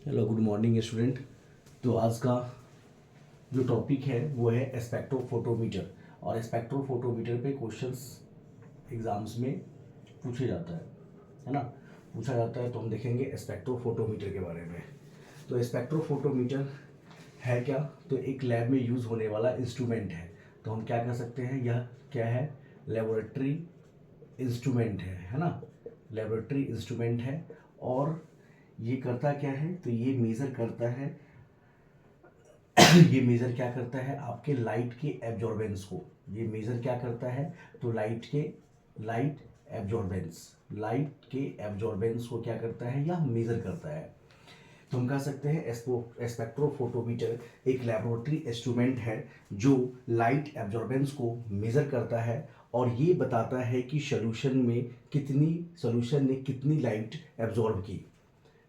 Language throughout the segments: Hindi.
Hello good morning student. तो आज का जो टॉपिक है वो है स्पेक्ट्रोफोटोमीटर। और स्पेक्ट्रोफोटोमीटर पे क्वेश्चंस एग्जाम्स में पूछे जाता है ना। पूछा जाता है तो हम देखेंगे स्पेक्ट्रोफोटोमीटर के बारे में। तो स्पेक्ट्रोफोटोमीटर है क्या? तो एक लैब में यूज़ होने वाला इंस्ट्रूमेंट है। तो हम क्या कह सकते हैं, यह क्या है? लेबोरेटरी इंस्ट्रूमेंट है ना। लेबोरेटरी इंस्ट्रूमेंट है। और ये करता क्या है? तो ये मेज़र करता है ये मेज़र क्या करता है? आपके लाइट के एब्जॉर्बेंस को। ये मेज़र क्या करता है? तो लाइट के एब्जॉर्बेंस को क्या करता है? यह मेज़र करता है। तो हम कह सकते हैं स्पेक्ट्रोफोटोमीटर एक लेबोरेटरी इंस्ट्रूमेंट है जो लाइट एब्जॉर्बेंस को मेज़र करता है और ये बताता है कि सॉल्यूशन ने कितनी लाइट एब्जॉर्ब की।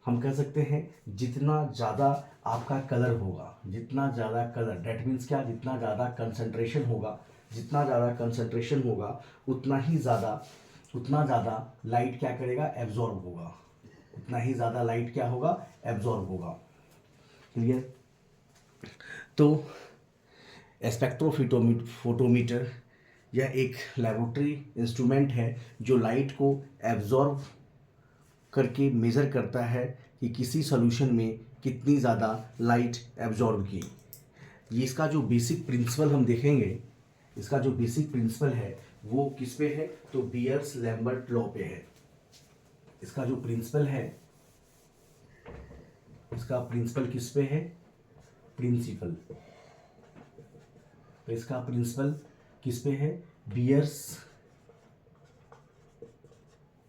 हम कह सकते हैं जितना ज़्यादा आपका कलर होगा, जितना ज़्यादा कलर, डेट मीन्स क्या? जितना ज़्यादा कंसंट्रेशन होगा उतना ज़्यादा लाइट क्या करेगा? एब्जॉर्ब होगा। उतना ही ज़्यादा लाइट क्या होगा? एब्जॉर्ब होगा। क्लियर? तो स्पेक्ट्रोफोटोमीटर यह एक लेबोरेटरी इंस्ट्रूमेंट है जो लाइट को एब्जॉर्ब करके मेज़र करता है कि किसी सॉल्यूशन में कितनी ज़्यादा लाइट एब्जॉर्ब की। ये इसका जो बेसिक प्रिंसिपल हम देखेंगे, इसका जो बेसिक प्रिंसिपल है वो किस पे है? तो बियर्स लैम्बर्ट लॉ पे है। इसका जो प्रिंसिपल है, इसका प्रिंसिपल किस पे है? प्रिंसिपल। तो इसका प्रिंसिपल किस पे है? बियर्स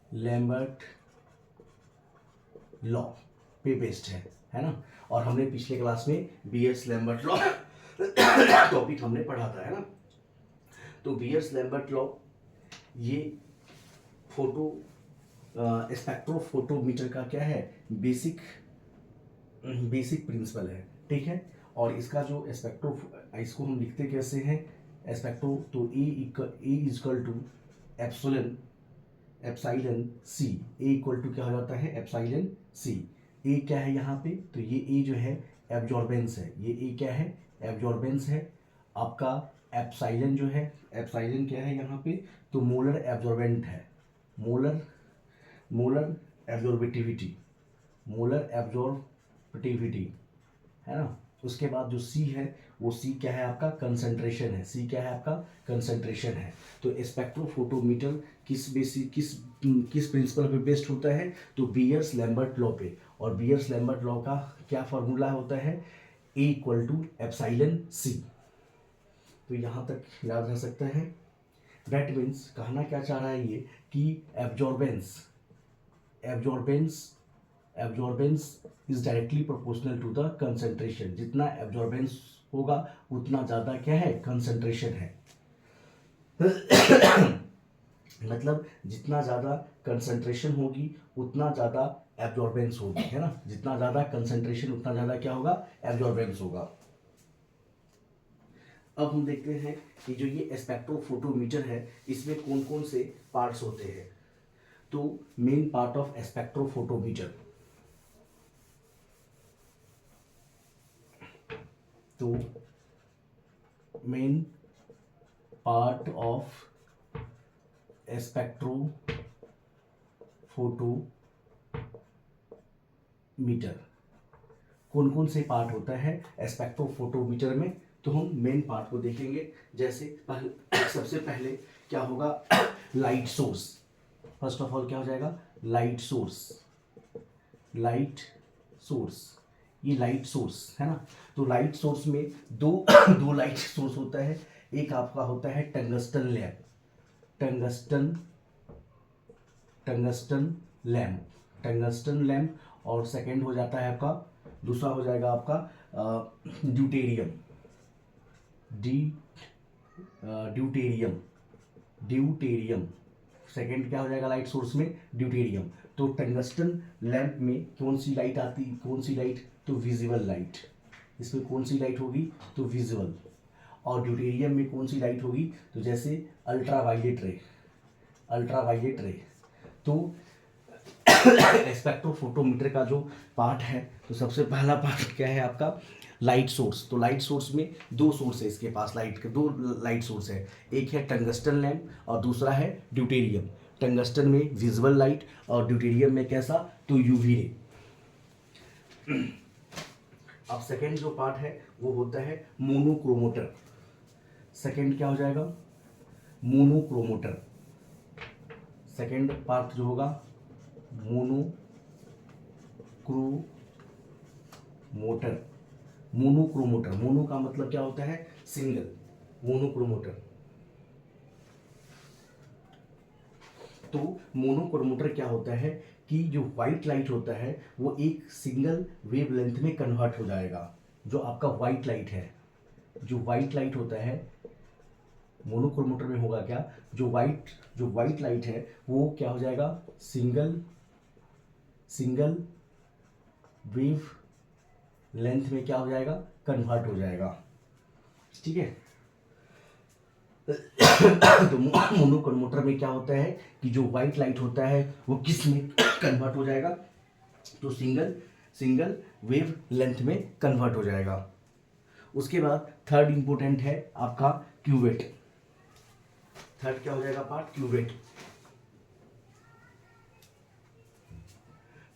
लैम्बर्ट लॉ पे बेस्ड है ना। और हमने पिछले क्लास में बियर्स लैम्बर्ट लॉ टॉपिक हमने पढ़ा था, है ना। तो बियर्स लैम्बर्ट लॉ ये स्पेक्ट्रोफोटोमीटर का क्या है? बेसिक प्रिंसिपल है, ठीक है। और इसका जो इसको हम लिखते कैसे हैं? स्पेक्ट्रो, तो A equal to epsilon C. A equal to क्या हो जाता है? Epsilon C. ए क्या है यहाँ पे? तो ये ए जो है एब्जॉर्बेंस है। ये ए क्या है? एब्जॉर्बेंस है। आपका एप्सिलॉन जो है, एप्सिलॉन क्या है यहाँ पे? तो मोलर एब्जॉर्बेंट है। मोलर एब्जॉर्बिटिविटी है ना। उसके बाद जो सी है वो सी क्या है? आपका कंसंट्रेशन है। सी क्या है? आपका कंसंट्रेशन है। तो स्पेक्ट्रोफोटोमीटर किस प्रिंसिपल पे बेस्ड होता है? तो बियर्स लैम्बर्ट लॉ पे। और बियर्स लैम्बर्ट लॉ का क्या फॉर्मूला होता है? ए इक्वल टू एप्सिलॉन सी। तो यहाँ तक याद रह सकता है। दैट मीन्स कहना क्या चाह रहा है ये कि absorbance is directly proportional to the concentration. जितना एब्जॉर्बेंस होगा उतना ज़्यादा क्या है? कंसंट्रेशन है। मतलब जितना ज़्यादा कंसंट्रेशन होगी उतना ज़्यादा एब्जॉर्बेंस होगी, है ना। जितना ज़्यादा कंसंट्रेशन उतना ज़्यादा क्या होगा? एब्जॉर्बेंस होगा। अब हम देखते हैं कि जो ये स्पेक्ट्रोफोटोमीटर है इसमें कौन कौन से पार्ट्स होते हैं। तो मेन पार्ट ऑफ स्पेक्ट्रोफोटोमीटर, तो मेन पार्ट ऑफ स्पेक्ट्रोफोटोमीटर, कौन कौन से पार्ट होता है स्पेक्ट्रोफोटोमीटर में? तो हम मेन पार्ट को देखेंगे। जैसे सबसे पहले क्या होगा? Light source. First of all क्या हो जाएगा? Light source. ये लाइट सोर्स है ना। तो लाइट सोर्स में दो दो लाइट सोर्स होता है। एक आपका होता है टंगस्टन लैम्प। और सेकंड हो जाता है आपका, दूसरा हो जाएगा आपका ड्यूटेरियम। ड्यूटेरियम सेकंड क्या हो जाएगा लाइट सोर्स में? ड्यूटेरियम। तो टंगस्टन लैंप में कौन सी लाइट आती? कौन सी लाइट? तो विजिबल लाइट। इसमें कौन सी लाइट होगी? तो विजिबल। और ड्यूटेरियम में कौन सी लाइट होगी? तो जैसे अल्ट्रावायलेट रे। तो स्पेक्ट्रोफोटोमीटर का जो पार्ट है, तो सबसे पहला पार्ट क्या है आपका, लाइट सोर्स। तो लाइट सोर्स में दो सोर्स है इसके पास, लाइट के दो लाइट सोर्स है, एक है टंगस्टन लैम्प और दूसरा है ड्यूटेरियम। टंगस्टन में विजुअल लाइट और ड्यूटेरियम में कैसा, तो यूवी रे। अब सेकेंड जो पार्ट है वो होता है मोनोक्रोमोटर। सेकेंड क्या हो जाएगा, मोनोक्रोमोटर। सेकेंड पार्ट जो होगा मोनोक्रोमोटर। मोनोक्रोमोटर, मोनो का मतलब क्या होता है, सिंगल, मोनोक्रोमोटर। तो मोनोक्रोमोटर क्या होता है कि जो व्हाइट लाइट होता है वो एक सिंगल वेवलेंथ में कन्वर्ट हो जाएगा। जो आपका व्हाइट लाइट है, जो व्हाइट लाइट होता है मोनोक्रोमोटर में होगा क्या, जो व्हाइट लाइट है वो क्या हो जाएगा, सिंगल वेव लेंथ में क्या हो जाएगा, कन्वर्ट हो जाएगा। ठीक है। तो मोनोक्रोमोटर में क्या होता है कि जो व्हाइट लाइट होता है वो किस में कन्वर्ट हो जाएगा, तो सिंगल वेव लेंथ में कन्वर्ट हो जाएगा। उसके बाद थर्ड इंपोर्टेंट है आपका क्यूवेट। थर्ड क्या हो जाएगा पार्ट, क्यूवेट।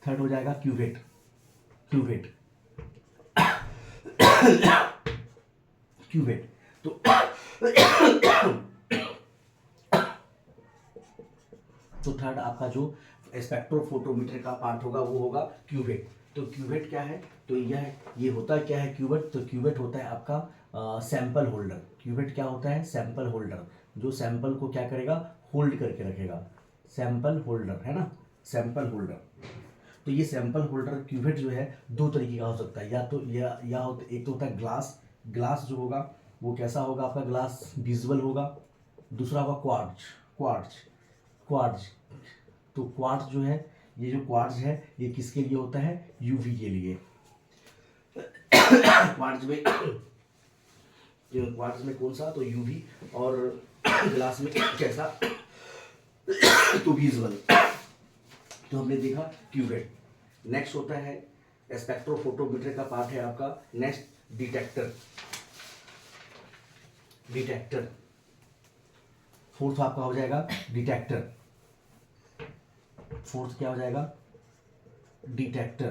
थर्ड हो जाएगा क्यूवेट। क्यूवेट तो थर्ड आपका जो स्पेक्ट्रोफोटोमीटर का पार्ट होगा वो होगा क्यूवेट। तो क्यूवेट क्या है, तो ये होता क्या है क्यूवेट, तो क्यूवेट होता है आपका सैंपल होल्डर। क्यूवेट क्या होता है, सैंपल होल्डर, जो सैंपल को क्या करेगा, होल्ड करके रखेगा। सैंपल होल्डर है ना, सैंपल होल्डर। तो ये सैंपल होल्डर क्यूवेट जो है दो तरीके का हो सकता है, या तो एक तो होता है ग्लास जो होगा वो कैसा होगा आपका, ग्लास विजुअल होगा। दूसरा होगा क्वार्ट्ज। तो क्वार्ट्ज जो है, ये जो क्वार्ट्ज है ये किसके लिए होता है, यूवी के लिए। क्वार्ट्ज में कौन सा, तो यूवी, और ग्लास में कैसा, तो विजुअल। तो हमने देखा क्यूवेट। नेक्स्ट होता है स्पेक्ट्रोफोटोमीटर का पार्ट है आपका नेक्स्ट डिटेक्टर। फोर्थ आपका हो जाएगा डिटेक्टर। फोर्थ क्या हो जाएगा, डिटेक्टर।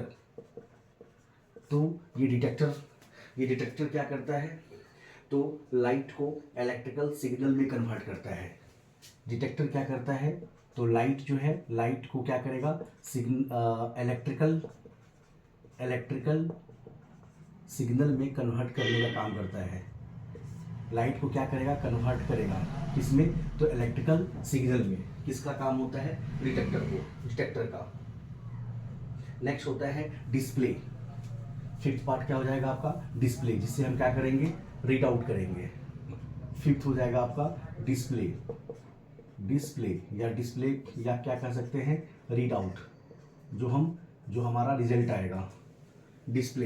तो ये डिटेक्टर क्या करता है, तो लाइट को इलेक्ट्रिकल सिग्नल में कन्वर्ट करता है। डिटेक्टर क्या करता है, तो लाइट जो है, लाइट को क्या करेगा, इलेक्ट्रिकल सिग्नल में कन्वर्ट करने का काम करता है। लाइट को क्या करेगा, कन्वर्ट करेगा किसमें, तो इलेक्ट्रिकल सिग्नल में। किसका काम होता है, डिटेक्टर का। नेक्स्ट होता है डिस्प्ले। फिफ्थ पार्ट क्या हो जाएगा आपका, डिस्प्ले, जिससे हम क्या करेंगे, रीड आउट करेंगे। फिफ्थ हो जाएगा आपका डिस्प्ले या क्या कर सकते हैं, रीड आउट, जो हमारा रिजल्ट आएगा, डिस्प्ले।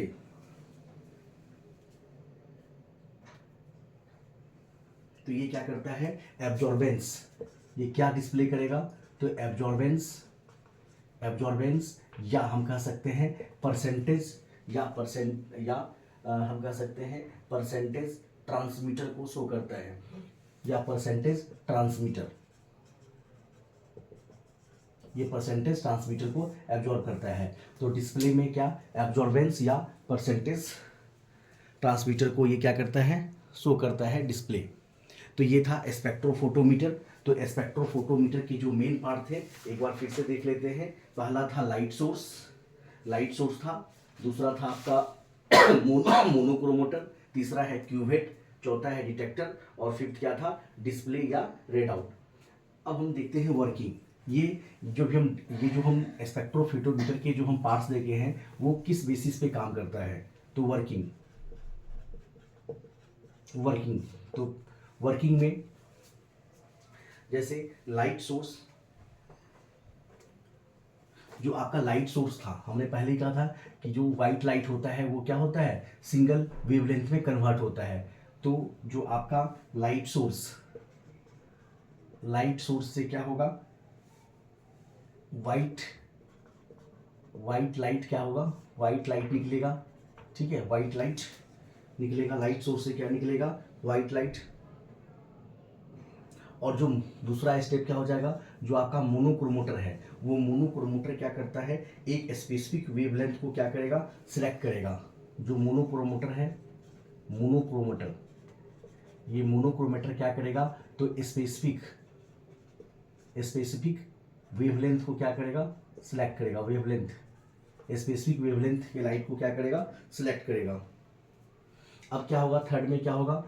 तो ये क्या करता है, एब्जॉर्बेंस। ये क्या डिस्प्ले करेगा, तो एब्जॉर्बेंस, या हम कह सकते हैं परसेंटेज, हम कह सकते हैं परसेंटेज ट्रांसमीटर को शो करता है, या परसेंटेज ट्रांसमीटर। ये परसेंटेज ट्रांसमीटर को एब्जॉर्ब करता है। तो डिस्प्ले में क्या, एब्जॉर्बेंस या परसेंटेज ट्रांसमीटर को ये क्या करता है, शो करता है, डिस्प्ले। तो ये था स्पेक्ट्रोफोटोमीटर। तो स्पेक्ट्रोफोटोमीटर की जो मेन पार्ट थे एक बार फिर से देख लेते हैं। पहला था लाइट सोर्स था। दूसरा था आपका मोनोक्रोमोटर। तीसरा है क्यूवेट। चौथा है डिटेक्टर। और फिफ्थ क्या था, डिस्प्ले या रेड आउट। अब हम देखते हैं वर्किंग। ये जो हम स्पेक्ट्रोफोटोमीटर के जो हम पार्ट्स देखे हैं वो किस बेसिस पे काम करता है, तो वर्किंग। तो वर्किंग में जैसे लाइट सोर्स, जो आपका लाइट सोर्स था, हमने पहले ही कहा था कि जो व्हाइट लाइट होता है वो क्या होता है, सिंगल वेवलेंथ में कन्वर्ट होता है। तो जो आपका लाइट सोर्स से क्या होगा, व्हाइट वाइट लाइट क्या होगा, वाइट लाइट निकलेगा, ठीक है, वाइट लाइट निकलेगा, लाइट सोर्स से क्या निकलेगा, वाइट लाइट। और जो दूसरा स्टेप क्या हो जाएगा, जो आपका मोनोक्रोमोटर है, वो मोनोक्रोमोटर क्या करता है, एक स्पेसिफिक वेवलेंथ को क्या करेगा, सिलेक्ट करेगा। जो मोनोक्रोमोटर है, मोनोक्रोमोटर, ये मोनोक्रोमोटर क्या करेगा, तो स्पेसिफिक वेवलेंथ को क्या करेगा, सिलेक्ट करेगा, वेवलेंथ, स्पेसिफिक वेवलेंथ के लाइट को क्या करेगा, सिलेक्ट करेगा। अब क्या होगा, थर्ड में क्या होगा,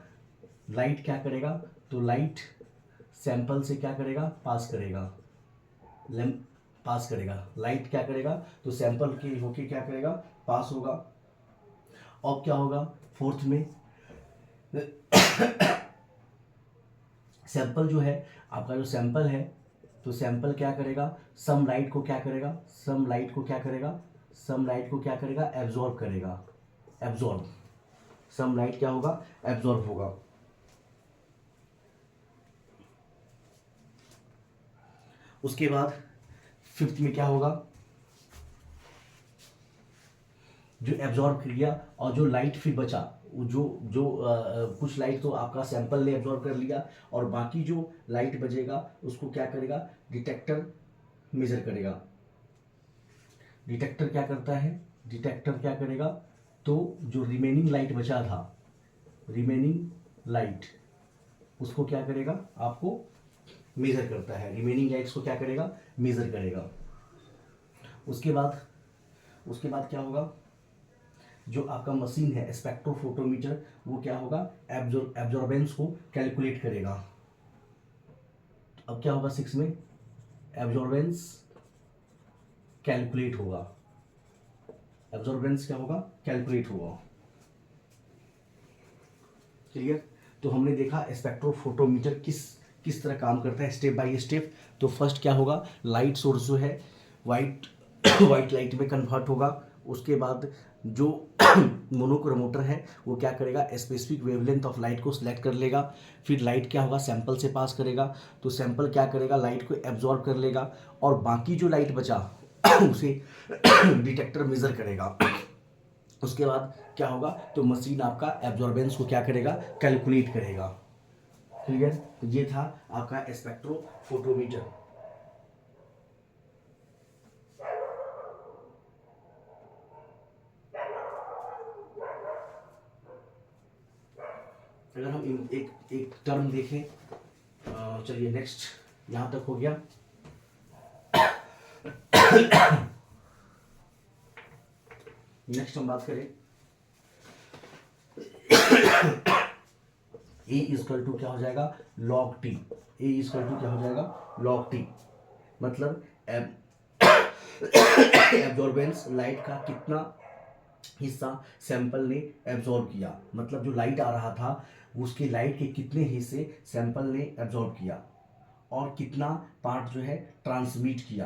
लाइट क्या करेगा, तो लाइट सैंपल से क्या करेगा, पास करेगा, पास करेगा, लाइट क्या करेगा, तो सैंपल के होके क्या करेगा, पास होगा। अब क्या होगा, फोर्थ में सैंपल जो है, आपका जो सैंपल है, तो सैंपल क्या करेगा, सम लाइट को क्या करेगा, सम लाइट को क्या करेगा, सम लाइट को क्या करेगा, एब्जॉर्ब करेगा, एब्जॉर्ब, सम लाइट क्या होगा, एब्जॉर्ब होगा। उसके बाद फिफ्थ में क्या होगा, जो एब्जॉर्ब किया और जो लाइट फिर बचा, जो जो कुछ लाइट तो आपका सैंपल ने एब्जॉर्ब कर लिया, और बाकी जो लाइट बचेगा उसको क्या करेगा, डिटेक्टर मेजर करेगा। डिटेक्टर क्या करता है, डिटेक्टर क्या करेगा, तो जो रिमेनिंग लाइट बचा था, रिमेनिंग लाइट, उसको क्या करेगा, आपको मेजर करता है, रिमेनिंग लाइट्स को क्या करेगा, मेजर करेगा। उसके बाद क्या होगा, जो आपका मशीन है स्पेक्ट्रोफोटोमीटर, वो क्या होगा, एब्जॉर्बेंस को कैलकुलेट करेगा। अब क्या होगा, 6 में एब्जॉर्बेंस कैलकुलेट होगा, एब्जॉर्बेंस क्या होगा, कैलकुलेट होगा। क्लियर। तो हमने देखा स्पेक्ट्रोफोटोमीटर किस तरह काम करता है, स्टेप बाय स्टेप। तो फर्स्ट क्या होगा, लाइट सोर्स जो है वाइट वाइट लाइट में कन्वर्ट होगा। उसके बाद जो मोनोक्रोमोटर है वो क्या करेगा, स्पेसिफिक वेवलेंथ ऑफ लाइट को सिलेक्ट कर लेगा। फिर लाइट क्या होगा, सैंपल से पास करेगा, तो सैंपल क्या करेगा, लाइट को एब्जॉर्ब कर लेगा, और बाकी जो लाइट बचा उसे डिटेक्टर मेजर करेगा। उसके बाद क्या होगा, तो मशीन आपका एब्जॉर्बेंस को क्या करेगा, कैलकुलेट करेगा। क्लियर। तो ये था आपका स्पेक्ट्रोफोटोमीटर। अगर हम एक एक टर्म देखें, चलिए नेक्स्ट, यहां तक हो गया। नेक्स्ट हम बात करें, ए इजकल टू क्या हो जाएगा, log T. A is equal to क्या हो जाएगा, लॉग टी। मतलब एब्जॉर्बेंस लाइट का कितना हिस्सा सैंपल ने एब्जॉर्ब किया, मतलब जो लाइट आ रहा था उसके लाइट के कितने हिस्से सैंपल ने एब्जॉर्ब किया, और कितना पार्ट जो है ट्रांसमिट किया,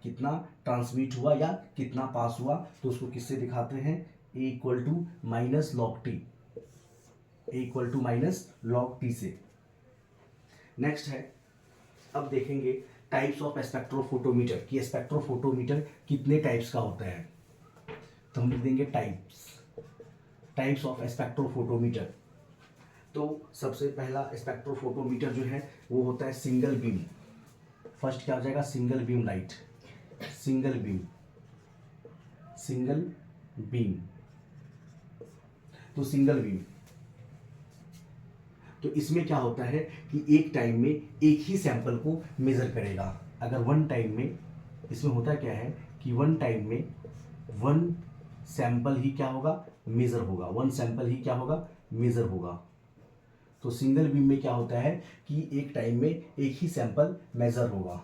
कितना ट्रांसमिट हुआ या कितना पास हुआ, तो उसको किससे दिखाते हैं, A equal to minus log T, A equal to minus log T से। नेक्स्ट है, अब देखेंगे टाइप्स ऑफ स्पेक्ट्रोफोटोमीटर, कि स्पेक्ट्रोफोटोमीटर कितने टाइप्स का होता है। तो हम लिख देंगे टाइप्स ऑफ स्पेक्ट्रोफोटोमीटर। तो सबसे पहला स्पेक्ट्रोफोटोमीटर जो है वो होता है सिंगल बीम। फर्स्ट क्या हो जाएगा, single beam light, single beam. तो सिंगल बीम, तो इसमें क्या होता है कि एक टाइम में एक ही सैंपल को मेजर करेगा। अगर वन टाइम में, इसमें होता क्या है कि वन टाइम में वन सैंपल ही क्या होगा, मेजर होगा, वन सैंपल ही क्या होगा, मेजर होगा। तो सिंगल बीम में क्या होता है कि एक टाइम में एक ही सैंपल मेजर होगा।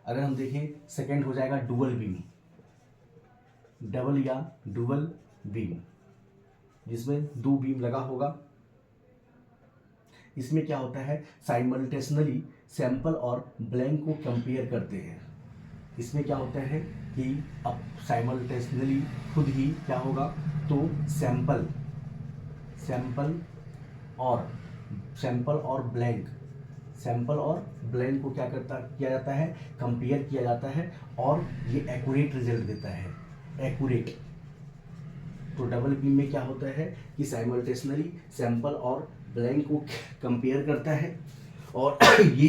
अगर हम देखें सेकंड हो जाएगा डुअल बीम, डबल या डुअल बीम, जिसमें दो बीम लगा होगा। इसमें क्या होता है, साइमल्टेनियसली सैंपल और ब्लैंक को कंपेयर करते हैं। इसमें क्या होता है कि अब साइमल्टेनियसली खुद ही क्या होगा, तो सैंपल और ब्लैंक सैंपल और ब्लेंड को क्या किया जाता है, कंपेयर किया जाता है और ये एक्यूरेट रिजल्ट देता है, एक्यूरेट। तो डबल बीम में क्या होता है कि साइमल्टेनियसली सैंपल और ब्लैंक को कंपेयर करता है और ये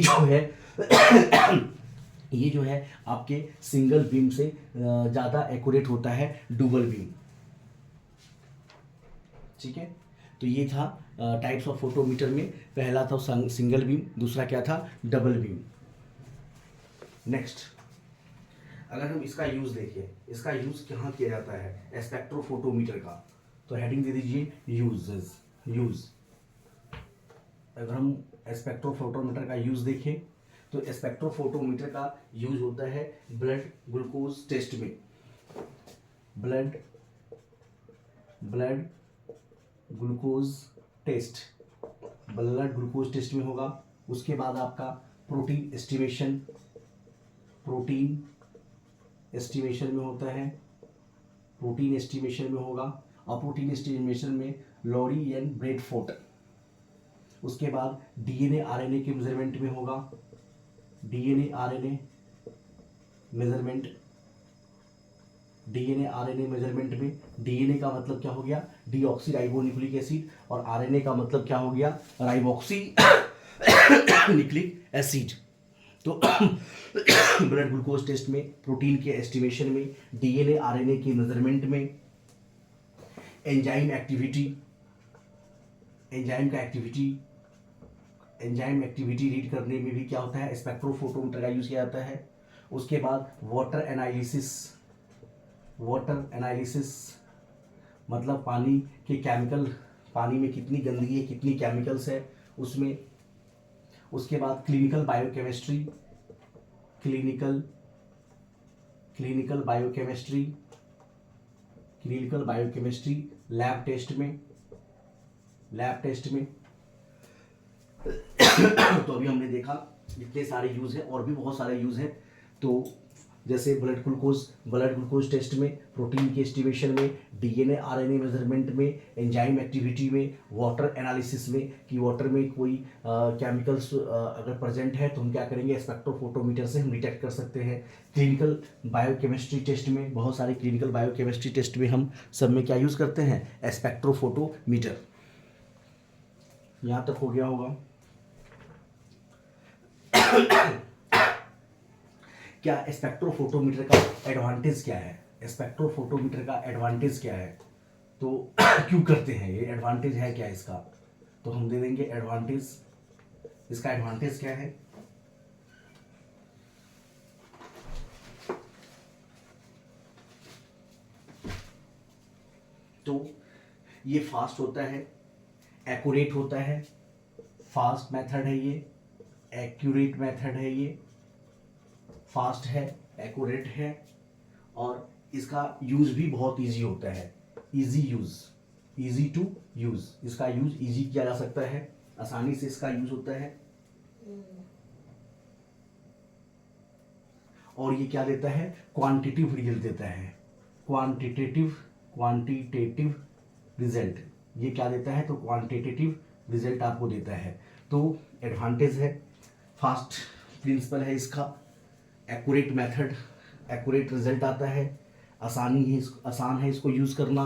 जो है आपके सिंगल बीम से ज़्यादा एक्यूरेट होता है डुअल बीम। ठीक है, तो ये था टाइप्स ऑफ फोटोमीटर में। पहला था सिंगल बीम, दूसरा क्या था, डबल बीम। नेक्स्ट, अगर हम इसका यूज़ देखें, इसका यूज़ कहाँ किया जाता है स्पेक्ट्रोफोटोमीटर का, तो हेडिंग दे दीजिए यूजेस, यूज़। अगर हम स्पेक्ट्रोफोटोमीटर का यूज़ देखें तो स्पेक्ट्रोफोटोमीटर का यूज होता है ब्लड ग्लूकोज टेस्ट में। Blood glucose test, blood glucose test में होगा। उसके बाद आपका प्रोटीन एस्टिमेशन में होता है, प्रोटीन एस्टिमेशन में होगा। और प्रोटीन एस्टिमेशन में लॉरी एंड ब्रेडफोर्ड। उसके बाद डीएनए आरएनए के मेजरमेंट में होगा, DNA RNA measurement. DNA RNA measurement में डीएनए का मतलब क्या हो गया, डीऑक्सी राइबोन्यूक्लिक एसिड, और आरएनए का मतलब क्या हो गया, राइबोक्सी न्यूक्लिक एसिड। तो ब्लड ग्लूकोज टेस्ट में, प्रोटीन के एस्टिमेशन में, डीएनए आरएनए के मेजरमेंट में, एंजाइम एक्टिविटी रीड करने में भी क्या होता है, स्पेक्ट्रोफोटोमीटर का यूज किया जाता है। उसके बाद वाटर एनालिसिस मतलब पानी के केमिकल, पानी में कितनी गंदगी है, कितनी केमिकल्स है उसमें। उसके बाद क्लिनिकल बायोकेमिस्ट्री लैब टेस्ट में। तो अभी हमने देखा इतने सारे यूज़ हैं, और भी बहुत सारे यूज़ हैं। तो जैसे ब्लड ग्लूकोज टेस्ट में, प्रोटीन के एस्टिमेशन में, डीएनए आरएनए मेजरमेंट में, एंजाइम एक्टिविटी में, वाटर एनालिसिस में कि वाटर में कोई केमिकल्स अगर प्रेजेंट है तो हम क्या करेंगे, स्पेक्ट्रोफोटोमीटर से हम डिटेक्ट कर सकते हैं। क्लिनिकल बायोकेमिस्ट्री टेस्ट में, बहुत सारे क्लिनिकल बायोकेमिस्ट्री टेस्ट में हम सब में क्या यूज़ करते हैं, स्पेक्ट्रोफोटोमीटर। यहाँ तक हो गया होगा। क्या स्पेक्ट्रोफोटोमीटर का एडवांटेज क्या है, तो क्यों करते हैं, ये एडवांटेज है क्या इसका, तो हम दे देंगे एडवांटेज। इसका एडवांटेज क्या है, तो ये फास्ट होता है, एक्यूरेट होता है, फास्ट मेथड है ये, एक्यूरेट मेथड है ये, फास्ट है, एक्यूरेट है, और इसका यूज भी बहुत इजी होता है, इजी टू यूज। इसका यूज इजी किया जा सकता है, आसानी से इसका यूज होता है। और ये क्या देता है, क्वांटिटेटिव रिजल्ट देता है, क्वांटिटेटिव रिजल्ट। ये क्या देता है, तो क्वांटिटेटिव रिजल्ट आपको देता है। तो एडवांटेज है, फास्ट प्रिंसिपल है इसका, एक्यूरेट मेथड, एक्यूरेट रिजल्ट आता है, आसान है इसको यूज़ करना,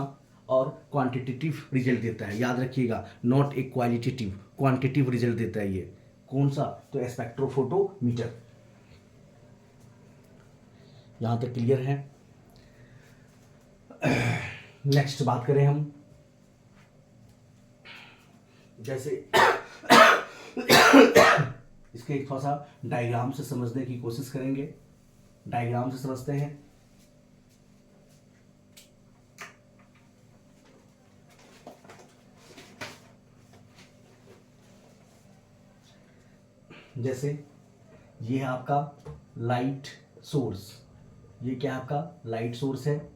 और क्वांटिटेटिव रिजल्ट देता है। याद रखिएगा, not a qualitative, quantitative result देता है ये। कौन सा, तो स्पेक्ट्रोफोटोमीटर। यहाँ तक क्लियर है। नेक्स्ट बात करें हम, जैसे इसके एक थोड़ा सा डायग्राम से समझने की कोशिश करेंगे। डायग्राम से समझते हैं। जैसे ये है आपका लाइट सोर्स, ये क्या है आपका लाइट सोर्स है,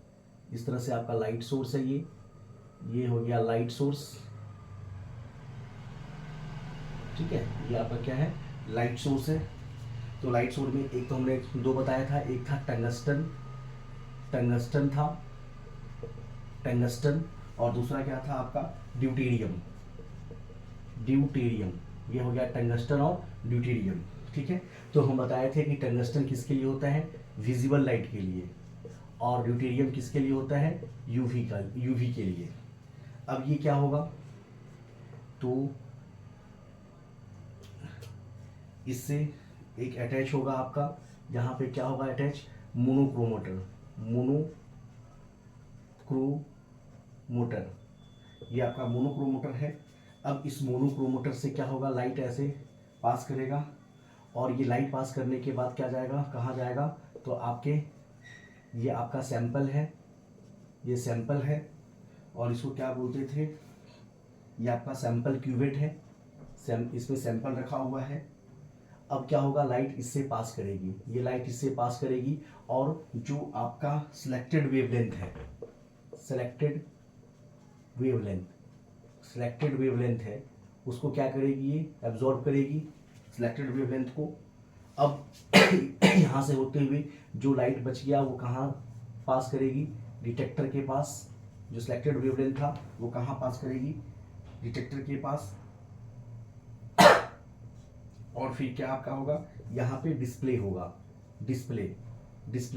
इस तरह से आपका लाइट सोर्स है। ये हो गया लाइट सोर्स, ठीक है। ये आपका क्या है, लाइट सोर्स है। तो लाइट सोर्स में एक तो हमने दो बताया था, एक था टंगस्टन और दूसरा क्या था आपका ड्यूटेरियम। ये हो गया टंगस्टन और ड्यूटेरियम। ठीक है, तो हम बताए थे कि टंगस्टन किसके लिए होता है, विजिबल लाइट के लिए, और ड्यूटेरियम किसके लिए होता है, यूवी के लिए। अब ये क्या होगा, तो इससे एक अटैच होगा आपका, जहाँ पे क्या होगा अटैच, मोनोक्रोमोटर, मोनोक्रोमोटर, ये आपका मोनोक्रोमोटर है। अब इस मोनोक्रोमोटर से क्या होगा, लाइट ऐसे पास करेगा, और ये लाइट पास करने के बाद क्या जाएगा, कहाँ जाएगा, तो आपके ये आपका सैंपल है, ये सैंपल है, और इसको क्या बोलते थे, ये आपका सैंपल क्यूवेट है, इसमें सैंपल रखा हुआ है। अब क्या होगा, लाइट इससे पास करेगी, ये लाइट इससे पास करेगी, और जो आपका सिलेक्टेड वेवलेंथ है, सिलेक्टेड वेवलेंथ है, उसको क्या करेगी, ये एब्जॉर्ब करेगी सिलेक्टेड वेवलेंथ को। अब यहाँ से होते हुए जो लाइट बच गया वो कहाँ पास करेगी, डिटेक्टर के पास, जो सिलेक्टेड वेवलेंथ था वो कहाँ पास करेगी, डिटेक्टर के पास। और फिर क्या आपका होगा, यहाँ पे डिस्प्ले होगा, डिस्प्ले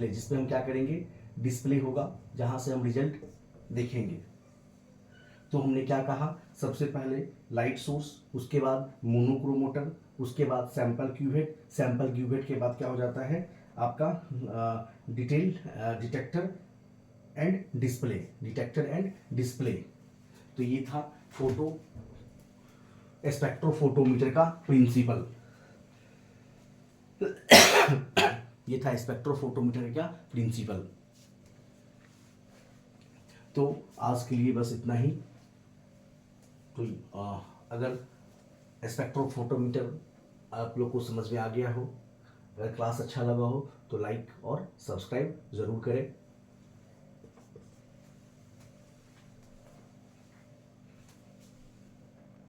जिसपे हम क्या करेंगे, डिस्प्ले होगा, जहाँ से हम रिजल्ट देखेंगे। तो हमने क्या कहा, सबसे पहले लाइट सोर्स, उसके बाद मोनोक्रोमोटर, उसके बाद सैंपल क्यूवेट के बाद क्या हो जाता है आपका डिटेक्टर एंड डिस्प्ले। तो ये था स्पेक्ट्रोफोटोमीटर का प्रिंसिपल। ये था स्पेक्ट्रोफोटोमीटर का प्रिंसिपल। तो आज के लिए बस इतना ही। तो अगर स्पेक्ट्रोफोटोमीटर आप लोग को समझ में आ गया हो, अगर क्लास अच्छा लगा हो तो लाइक और सब्सक्राइब ज़रूर करें।